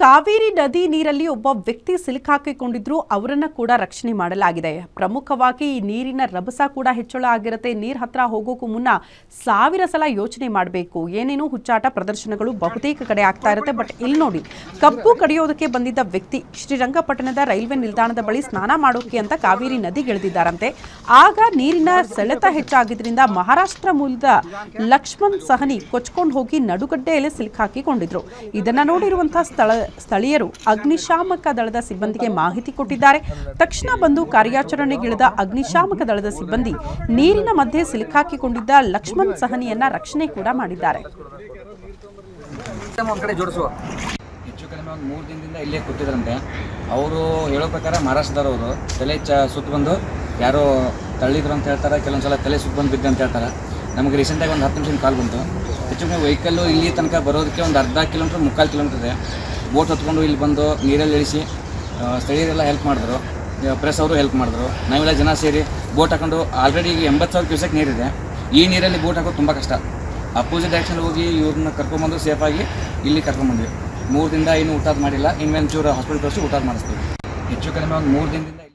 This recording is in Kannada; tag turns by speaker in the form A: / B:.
A: ಕಾವೇರಿ ನದಿ ನೀರಲ್ಲಿ ಒಬ್ಬ ವ್ಯಕ್ತಿ ಸಿಲುಕಾಕಿಕೊಂಡಿದ್ರು, ಅವರನ್ನ ಕೂಡ ರಕ್ಷಣೆ ಮಾಡಲಾಗಿದೆ. ಪ್ರಮುಖವಾಗಿ ಈ ನೀರಿನ ರಭಸ ಕೂಡ ಹೆಚ್ಚಳ ಆಗಿರುತ್ತೆ. ನೀರ್ ಹತ್ರ ಹೋಗೋಕ್ಕೂ ಮುನ್ನ 1000 ಸಲ ಯೋಚನೆ ಮಾಡಬೇಕು. ಏನೇನೋ ಹುಚ್ಚಾಟ ಪ್ರದರ್ಶನಗಳು ಬಹುತೇಕ ಕಡೆ ಆಗ್ತಾ ಇರುತ್ತೆ. ಬಟ್ ಇಲ್ಲಿ ನೋಡಿ, ಕಬ್ಬು ಕಡಿಯೋದಕ್ಕೆ ಬಂದಿದ್ದ ವ್ಯಕ್ತಿ ಶ್ರೀರಂಗಪಟ್ಟಣದ ರೈಲ್ವೆ ನಿಲ್ದಾಣದ ಬಳಿ ಸ್ನಾನ ಮಾಡೋಕೆ ಅಂತ ಕಾವೇರಿ ನದಿಗಿಳಿದಿದ್ದಾರಂತೆ. ಆಗ ನೀರಿನ ಸೆಳೆತ ಹೆಚ್ಚಾಗಿದ್ರಿಂದ ಮಹಾರಾಷ್ಟ್ರ ಮೂಲದ ಲಕ್ಷ್ಮಣ್ ಸಹನಿ ಕೊಚ್ಕೊಂಡು ಹೋಗಿ ನಡುಗಡ್ಡೆಯಲ್ಲಿ ಸಿಲುಕಾಕಿಕೊಂಡಿದ್ರು. ಇದನ್ನ ನೋಡಿರುವಂತಹ ಸ್ಥಳೀಯರು ಅಗ್ನಿಶಾಮಕ ದಳದ ಸಿಬ್ಬಂದಿಗೆ ಮಾಹಿತಿ ಕೊಟ್ಟಿದ್ದಾರೆ. ತಕ್ಷಣ ಬಂದು ಕಾರ್ಯಾಚರಣೆಗಿಳಿದ ಅಗ್ನಿಶಾಮಕ ದಳದ ಸಿಬ್ಬಂದಿ ನೀರಿನ ಮಧ್ಯೆ ಸಿಲುಕಾಕಿಕೊಂಡಿದ್ದ ಲಕ್ಷ್ಮಣ್ ಸಹನಿಯನ್ನ ರಕ್ಷಣೆ ಕೂಡ ಮಾಡಿದ್ದಾರೆ.
B: ಹೆಚ್ಚು ಕಡಿಮೆ ಒಂದು 3 ದಿನದಿಂದ ಇಲ್ಲೇ ಕೂತಿದ್ರಂತೆ. ಅವರು ಹೇಳೋ ಪ್ರಕಾರ ಮಹಾರಾಷ್ಟ್ರದವರು ತಲೆ ಸುತ್ತು ಬಂದು ಯಾರೋ ತಳ್ಳಿದ್ರು ಅಂತ ಹೇಳ್ತಾರೆ. ಕೆಲವೊಂದು ಸಲ ತಲೆ ಸುತ್ತು ಬಂದು ಬಿದ್ದು ಅಂತ ಹೇಳ್ತಾರೆ. ನಮಗೆ ರೀಸೆಂಟಾಗಿ ಒಂದು 10 ನಿಮಿಷದ ಕಾಲ್ ಬಂತು. ಹೆಚ್ಚು ಕಡಿಮೆ ವೆಹಿಕಲ್ಲು ಇಲ್ಲಿ ತನಕ ಬರೋದಕ್ಕೆ ಒಂದು ಅರ್ಧ ಕಿಲೋಮೀಟ್ರ್ 3/4 ಕಿಲೋಮೀಟ್ರ್ ಇದೆ. ಬೋಟ್ ಹೊತ್ಕೊಂಡು ಇಲ್ಲಿ ಬಂದು ನೀರಲ್ಲಿ ಇಳಿಸಿ ಸ್ಥಳೀಯರೆಲ್ಲ ಹೆಲ್ಪ್ ಮಾಡಿದ್ರು. ಪ್ರೆಸ್ ಅವರು ಹೆಲ್ಪ್ ಮಾಡಿದ್ರು. ನಾವೆಲ್ಲ ಜನ ಸೇರಿ ಬೋಟ್ ಹಾಕೊಂಡು ಆಲ್ರೆಡಿ ಈಗ 80,000 ಕ್ಯೂಸೆಕ್ ನೀರಿದೆ. ಈ ನೀರಲ್ಲಿ ಬೋಟ್ ಹಾಕೋದು ತುಂಬ ಕಷ್ಟ. ಅಪೋಸಿಟ್ ಡೈರೆಕ್ಷನ್ ಹೋಗಿ ಇವ್ರನ್ನ ಕರ್ಕೊಂಬಂದು ಸೇಫಾಗಿ ಇಲ್ಲಿ ಕರ್ಕೊಂಬಂದ್ವಿ. 3 ದಿನದಿಂದ ಏನು ಊಟ ಮಾಡಿಲ್ಲ. ಇನ್ಮೇಲೆ ಚೂರು ಹಾಸ್ಪಿಟಲ್ ತೋರಿಸಿ ಊಟ ಮಾಡಿಸ್ತೀವಿ. ಹೆಚ್ಚು ಕಡಿಮೆ ಒಂದು 3 ದಿನದಿಂದ